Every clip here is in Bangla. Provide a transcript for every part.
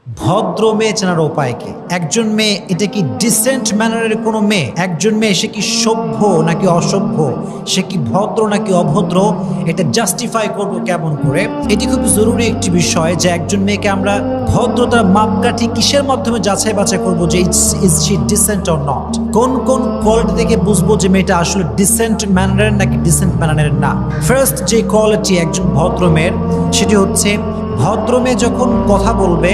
ভদ্র মেয়ে চেনার উপায় কি? একজন মেয়ে এটা কি ডিসেন্ট ম্যানারের কোনো মেয়ে? একজন মেয়ে সে কি সভ্য নাকি অসভ্য, সে কি ভদ্র নাকি অভদ্র, এটা জাস্টিফাই করব কেমন করে? এটি খুব জরুরি একটি বিষয় যে একজন মেয়েকে আমরা ভদ্রতার মাপকাঠি কিসের মাধ্যমে যাচাই বাছাই করবো যে is she decent or not. কোন কোন কোয়ালিটি থেকে বুঝবো যে মেয়েটা আসলে ডিসেন্ট ম্যানারের নাকি ডিসেন্ট ম্যানারের না? ফার্স্ট যে কোয়ালিটি একজন ভদ্র মেয়ের, সেটি হচ্ছে ভদ্র মেয়ে যখন কথা বলবে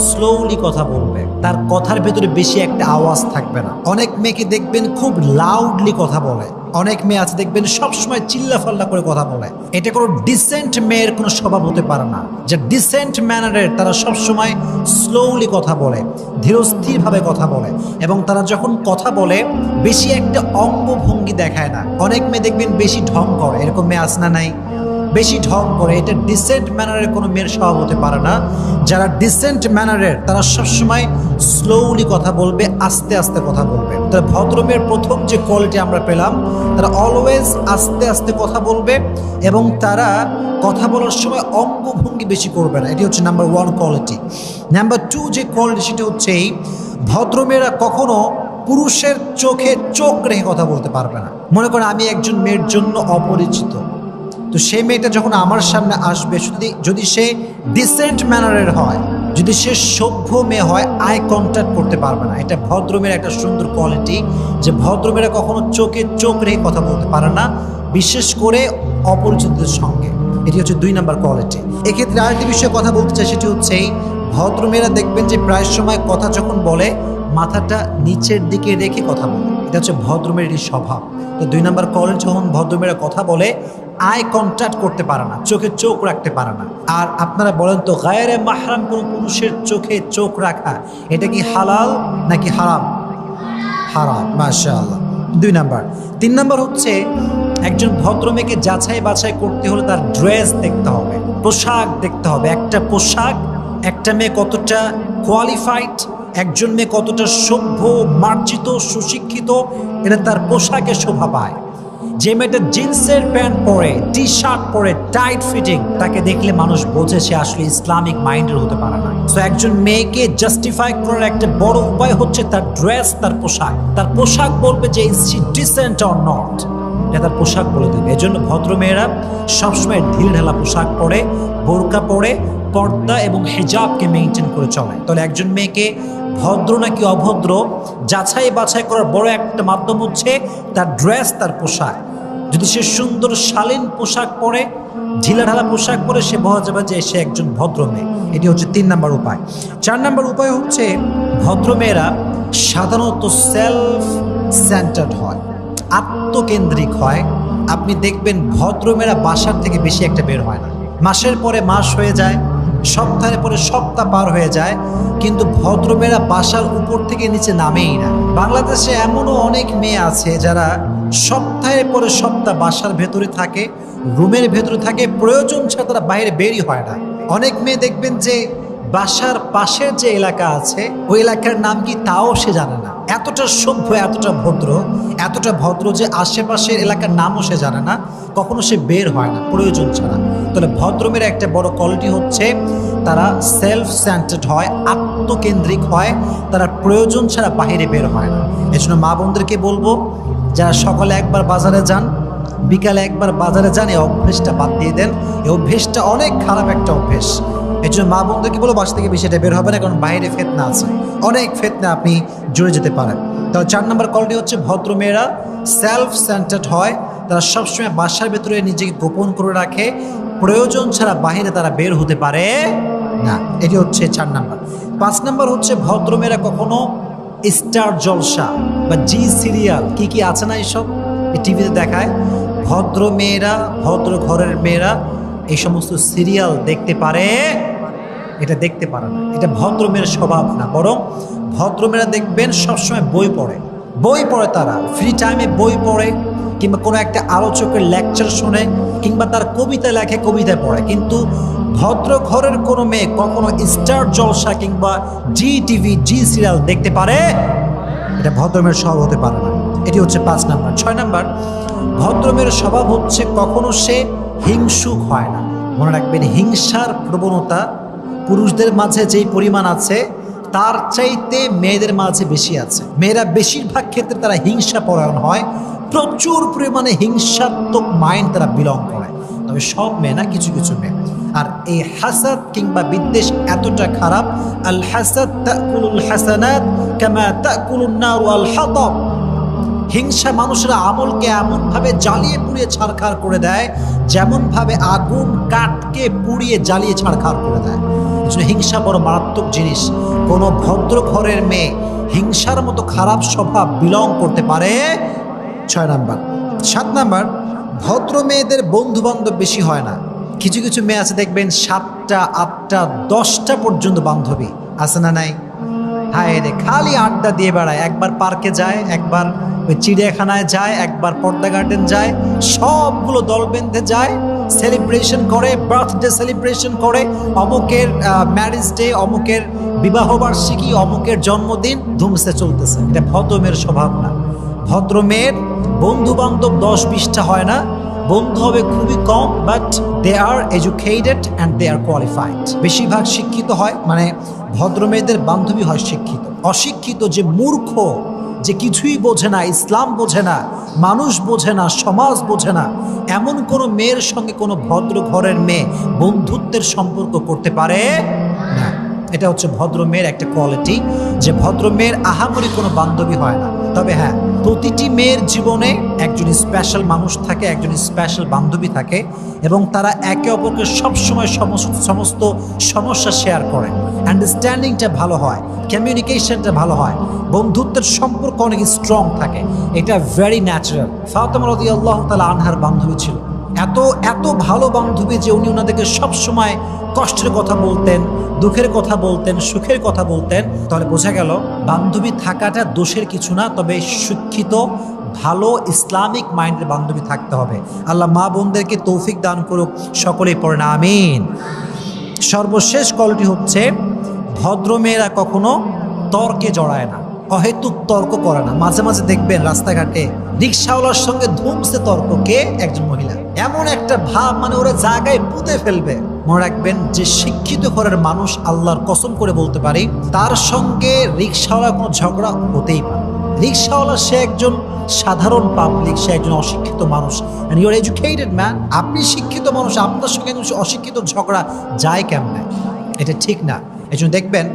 স্লোলি কথা বলবে, তার কথার ভেতরে বেশি একটা আওয়াজ থাকবে না। অনেক মেয়েকে দেখবেন খুব লাউডলি কথা বলে, অনেক মেয়ে আছে দেখবেন সবসময় চিল্লাফাল্লা করে কথা বলে। এটা কোনো ডিসেন্ট মেয়ের কোনো স্বভাব হতে পারে না। যে ডিসেন্ট ম্যানারের তারা সবসময় স্লোলি কথা বলে, ধীরস্থিরভাবে কথা বলে, এবং তারা যখন কথা বলে বেশি একটা অঙ্গভঙ্গি দেখায় না। অনেক মেয়ে দেখবেন বেশি ঢং করে, এরকম মেয়ে আছে না নাই? বেশি ঢং করে, এটা ডিসেন্ট ম্যানারের কোনো মেয়ের স্বভাব হতে পারে না। যারা ডিসেন্ট ম্যানারের তারা সবসময় স্লোলি কথা বলবে, আস্তে আস্তে কথা বলবে। তাহলে ভদ্র মেয়ের প্রথম যে কোয়ালিটি আমরা পেলাম, তারা অলওয়েজ আস্তে আস্তে কথা বলবে এবং তারা কথা বলার সময় অঙ্গভঙ্গি বেশি করবে না। এটি হচ্ছে নাম্বার 1 কোয়ালিটি। নাম্বার 2 যে কোয়ালিটি সেটি হচ্ছে এই, ভদ্র মেয়েরা কখনো পুরুষের চোখে চোখ রেখে কথা বলতে পারবে না। মনে করেন আমি একজন মেয়ের জন্য অপরিচিত, তো সেই মেয়েটা যখন আমার সামনে আসবে, যদি সে ডিসেন্ট ম্যানারের হয়, যদি সে সভ্য মেয়ে হয়, আই কন্ট্যাক্ট করতে পারবে না। এটা ভদ্র মেয়ের একটা সুন্দর কোয়ালিটি, যে ভদ্র মেয়েরা কখনো চোখে চোখ রেখে কথা বলতে পারে না, বিশেষ করে অপরিচিতদের সঙ্গে। এটি হচ্ছে 2 নাম্বার কোয়ালিটি। এক্ষেত্রে আরেকটি বিষয়ে কথা বলতে চাই, সেটি হচ্ছে এই, ভদ্র মেয়েরা দেখবেন যে প্রায় সময় কথা যখন বলে মাথাটা নিচের দিকে রেখে কথা বলে। এটা হচ্ছে ভদ্র মেয়েরই স্বভাব। তো 2 নাম্বার কোয়ালিটি, যখন ভদ্রমেয়েরা কথা বলে আই কন্ট্যাক্ট করতে পারে না, চোখে চোখ রাখতে পারে না। আর আপনারা বলেন তো, গায়রে মাহরাম কোনো পুরুষের চোখে চোখ রাখা এটা কি হালাল নাকি হারাম? হারাম, মাশাআল্লাহ। 2 নাম্বার। 3 নাম্বার হচ্ছে একজন ভদ্র মেয়েকে যাচাই বাছাই করতে হলে তার ড্রেস দেখতে হবে, পোশাক দেখতে হবে। একটা পোশাক, একটা মেয়ে কতটা কোয়ালিফাইড, একজন মেয়ে কতটা সভ্য, মার্জিত, সুশিক্ষিত, এটা তার পোশাকে শোভা পায়। যে মেয়েটা জিন্সের প্যান্ট পরে, টি শার্ট পরে, টাইট ফিটিং, তাকে দেখলে মানুষ বোঝে সে আসলে ইসলামিক মাইন্ডের হতে পারে না। তো একজন মেয়েকে জাস্টিফাই করার একটা বড় উপায় হচ্ছে তার ড্রেস, তার পোশাক। তার পোশাক বলবে যে is she decent or not, এটা তার পোশাক বলে দেবে। এজন্য ভদ্র মেয়েরা সবসময় ঢিল ঢালা পোশাক পরে, বোরকা পরে, পর্দা এবং হিজাবকে মেনটেন করে চলে। তাহলে একজন মেয়েকে ভদ্র নাকি অভদ্র যাচাই বাছাই করার বড় একটা মাধ্যম হচ্ছে তার ড্রেস, তার পোশাক। যদি সে সুন্দর শালীন পোশাক পরে, ঢিলাঢালা পোশাক পরে, সে বোঝা যাবে যে সে একজন ভদ্র মেয়ে। এটি হচ্ছে 3 নাম্বার উপায়। 4 নাম্বার উপায় হচ্ছে ভদ্র মেয়েরা সাধারণত সেলফ সেন্টার্ড হয়, আত্মকেন্দ্রিক হয়। আপনি দেখবেন ভদ্র মেয়েরা বাসার থেকে বেশি একটা বের হয় না। মাসের পরে মাস হয়ে যায়, সপ্তাহের পরে সপ্তাহ পার হয়ে যায়, কিন্তু ভদ্র মেয়েরা বাসার উপর থেকে নিচে নামেই না। বাংলাদেশে এমনও অনেক মেয়ে আছে যারা সপ্তাহের পরে সপ্তাহ বাসার ভেতরে থাকে, রুমের ভেতরে থাকে, প্রয়োজন ছাড়া তারা বাইরে বেরই হয় না। অনেক মেয়ে দেখবেন যে বাসার পাশের যে এলাকা আছে ওই এলাকার নাম কি তাও সে জানে না। এতটা সভ্য, এতটা ভদ্র যে আশেপাশের এলাকার নামও সে জানে না, কখনো সে বের হয় না প্রয়োজন ছাড়া। তাহলে ভদ্রমের একটা বড় কোয়ালিটি হচ্ছে তারা সেলফ সেন্টার্ড হয়, আত্মকেন্দ্রিক হয়, তারা প্রয়োজন ছাড়া বাইরে বের হয় না। এজন্য মা বোনদেরকে বলবো, যারা সকালে একবার বাজারে যান, বিকালে একবার বাজারে যান, এই অভ্যেসটা বাদ দিয়ে দেন। এই অভ্যেসটা অনেক খারাপ একটা অভ্যেস। এই জন্য মা বোনদেরকে বলো বাসা থেকে বেশি এটা বের হবে না, কারণ বাইরে ফেতনা আছে, অনেক ফেতনা আপনি জুড়ে যেতে পারেন। তাহলে 4 নম্বর কোয়ালিটি হচ্ছে ভদ্র মেয়েরা সেলফ সেন্টার্ড হয়, তারা সবসময় বাসার ভেতরে নিজেকে গোপন করে রাখে, প্রয়োজন ছাড়া বাইরে তারা বের হতে পারে না। এটি হচ্ছে 4 নম্বর। 5 নম্বর হচ্ছে ভদ্র মেয়েরা কখনো স্টার জলসা বা জি সিরিয়াল কি আছে না এইসব টিভিতে দেখায়, ভদ্র মেয়েরা, ভদ্র ঘরের মেয়েরা এই সমস্ত সিরিয়াল দেখতে পারে, এটা দেখতে পারে না। এটা ভদ্র মেয়ের স্বভাব না, বরং ভদ্র মেয়েরা দেখবেন সবসময় বই পড়ে, তারা ফ্রি টাইমে বই পড়ে, কিংবা কোনো একটা আলোচকের লেকচার শোনে, কিংবা তার কবিতা লেখে, কবিতা পড়ে। কিন্তু ভদ্র ঘরের কোনো মেয়ে কখনো স্টার জলসা কিংবা জি টিভি, জি সিরিয়াল দেখতে পারে, এটা ভদ্র মেয়ের স্বভাব হতে পারে না। এটি হচ্ছে 5 নাম্বার। 6 নাম্বার, ভদ্র মেয়ের স্বভাব হচ্ছে কখনো সে হিংসুক হয় না। মনে রাখবেন, হিংসার প্রবণতা পুরুষদের মাঝে যেই পরিমাণ আছে তার চাইতে মেয়েদের মাঝে বেশি আছে। মেয়েরা বেশিরভাগ ক্ষেত্রে তারা হিংসা পরায়ণ হয়, প্রচুর পরিমাণে হিংসাত্মক মাইন্ড তারা বিলং করে। তবে সব মেয়ে না, কিছু কিছু মেয়ে। আর এই হাসাদ কিংবা বিদ্বেষ এতটা খারাপ, আল হাসাদ তাকুলুল হাসানাত কামা তাকুলুন নারু আল হাতাব। হিংসা মানুষের আমলকে এমনভাবে জ্বালিয়ে পুড়িয়ে ছারখার করে দেয়, যেমনভাবে আগুন কাঠকে পুড়িয়ে জ্বালিয়ে ছারখার করে দেয়। এই জন্য হিংসা বড় মারাত্মক জিনিস। কোনো ভদ্র ঘরের মেয়ে হিংসার মতো খারাপ স্বভাব বিলং করতে পারে। 6 নাম্বার। 7 নাম্বার, ভদ্র মেয়েদের বন্ধু বান্ধব বেশি হয় না। কিছু কিছু মেয়ে আছে দেখবেন 7টা 8টা 10টা পর্যন্ত বান্ধবী আছে না নাই? হায় রে, খালি আড্ডা দিয়ে বেড়ায়। একবার পার্কে যায়, একবার ওই চিড়িয়াখানায় যায়, একবার পর্দা গার্ডেন যায়, সবগুলো দল বেঁধে যায়, সেলিব্রেশন করে, বার্থডে সেলিব্রেশন করে, অমুকের ম্যারেজ ডে, অমুকের বিবাহবার্ষিকী, অমুকের জন্মদিন ধুমসে চলতেছে। এটা ভদ্র মেয়ের স্বভাব না। ভদ্র মেয়ের বন্ধু বান্ধব 10-20টা হয় না, বন্ধু হবে খুবই কম, but they are educated and they are qualified. বেশিরভাগ শিক্ষিত হয়, মানে ভদ্র মেয়েদের বান্ধবী হয় শিক্ষিত। অশিক্ষিত যে মূর্খ, যে কিছুই বোঝে না, ইসলাম বোঝে না, মানুষ বোঝে না, সমাজ বোঝে না, এমন কোনো মেয়ের সঙ্গে কোনো ভদ্র ঘরের মেয়ে বন্ধুত্বের সম্পর্ক করতে পারে না। এটা হচ্ছে ভদ্র মেয়ের একটা কোয়ালিটি, যে ভদ্র মেয়ের আহামরি কোনো বান্ধবী হয় না। তবে হ্যাঁ, প্রতিটি মেয়ের জীবনে একজন স্পেশাল মানুষ থাকে, একজন স্পেশাল বান্ধবী থাকে, এবং তারা একে অপরকে সবসময় সমস্ত সমস্যা শেয়ার করে। আন্ডারস্ট্যান্ডিংটা ভালো হয়, কমিউনিকেশনটা ভালো হয়, বন্ধুত্বের সম্পর্ক অনেক স্ট্রং থাকে। এটা ভেরি ন্যাচারাল। ফাতেমা রাদিয়াল্লাহু তাআলা আনহার বান্ধবী ছিল এত এত ভালো বান্ধবী যে উনি ওনাদেরকে সবসময় কষ্টের কথা বলতেন, দুঃখের কথা বলতেন, সুখের কথা বলতেন। তাহলে বোঝা গেল বান্ধবী থাকাটা দোষের কিছু না, তবে শিক্ষিত ভালো ইসলামিক মাইন্ডের বান্ধবী থাকতে হবে। আল্লাহ মা বোনদেরকে তৌফিক দান করুক, সকলেই পড়েন আমিন। সর্বশেষ কলটি হচ্ছে, ভদ্র মেয়েরা কখনো তর্কে জড়ায় না, অহেতুক তর্ক করে না। মাঝে মাঝে দেখবেন রাস্তাঘাটে রিক্সাওয়ালার সঙ্গে ধুমসে তর্ক, কে? একজন মহিলা। এমন একটা ভাব, মানে ওরা জায়গায় পুঁতে ফেলবে। মনে রাখবেন, যে শিক্ষিত ঘরের মানুষ, আল্লাহর কসম করে বলতে পারি, তার সঙ্গে রিক্সাওয়ালা কোনো ঝগড়া হতেই পারে। রিক্সাওয়ালা সে একজন সাধারণ পাবলিক, সে একজন অশিক্ষিত মানুষ। And you are educated man. আপনি শিক্ষিত মানুষ, আপনার সঙ্গে অশিক্ষিত ঝগড়া যায় কেমনে? এটা ঠিক না। এই জন্য দেখবেন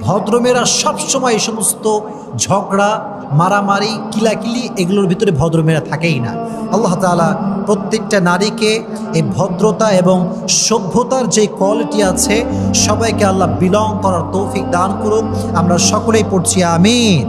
ভদ্রমেয়েরা সবসময় এই সমস্ত ঝগড়া, মারামারি, কিলাকিলি, এগুলোর ভিতরে ভদ্রমেয়েরা থাকেই না। আল্লাহ তাআলা প্রত্যেকটা নারীকে এই ভদ্রতা এবং সভ্যতার যে কোয়ালিটি আছে, সবাইকে আল্লাহ বিলং করার তৌফিক দান করুক। আমরা সকলেই পড়ছি আমিন।